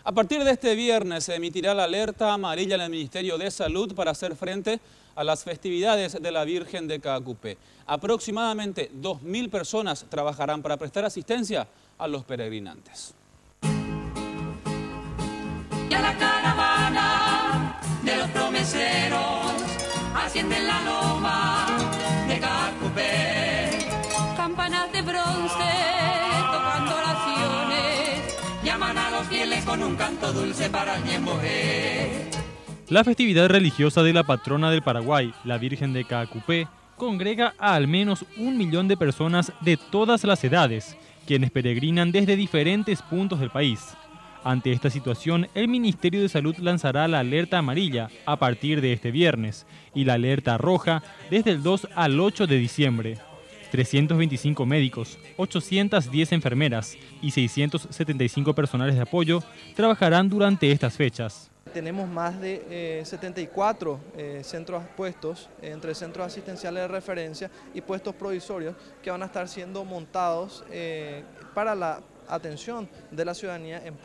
A partir de este viernes se emitirá la alerta amarilla en el Ministerio de Salud para hacer frente a las festividades de la Virgen de Caacupé. Aproximadamente 2.000 personas trabajarán para prestar asistencia a los peregrinantes. Y a la caravana de los promeseros ascienden la loma de Caacupé. Campanas de bronce tocando oraciones llaman a los fieles con un canto dulce para el Ñemboé. La festividad religiosa de la patrona del Paraguay, la Virgen de Caacupé, congrega a al menos 1 millón de personas de todas las edades, quienes peregrinan desde diferentes puntos del país. Ante esta situación, el Ministerio de Salud lanzará la alerta amarilla a partir de este viernes y la alerta roja desde el 2 al 8 de diciembre. 325 médicos, 810 enfermeras y 675 personales de apoyo trabajarán durante estas fechas. Tenemos más de 74 centros puestos, entre centros asistenciales de referencia y puestos provisorios que van a estar siendo montados para la atención de la ciudadanía en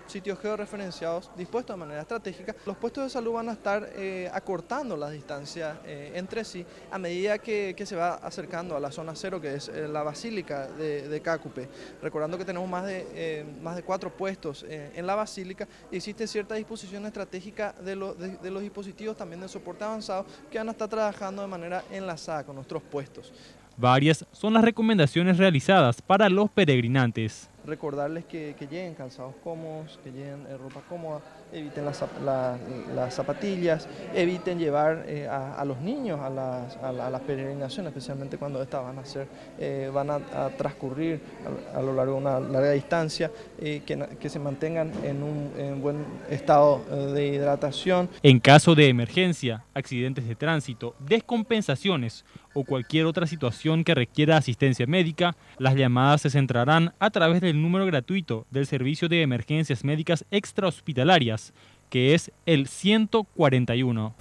sitios georreferenciados dispuestos de manera estratégica. Los puestos de salud van a estar acortando las distancias entre sí a medida que se va acercando a la zona cero, que es la Basílica de Caacupé. Recordando que tenemos más de 4 puestos en la Basílica y existe cierta disposición estratégica de los dispositivos también de soporte avanzado que van a estar trabajando de manera enlazada con nuestros puestos. Varias son las recomendaciones realizadas para los peregrinantes. Recordarles que lleguen calzados cómodos, que lleguen ropa cómoda, eviten las zapatillas, eviten llevar a los niños a las peregrinaciones, especialmente cuando estas van a transcurrir a lo largo de una larga distancia, que se mantengan en buen estado de hidratación. En caso de emergencia, accidentes de tránsito, descompensaciones o cualquier otra situación que requiera asistencia médica, las llamadas se centrarán a través del número gratuito del Servicio de Emergencias Médicas Extrahospitalarias, que es el 141.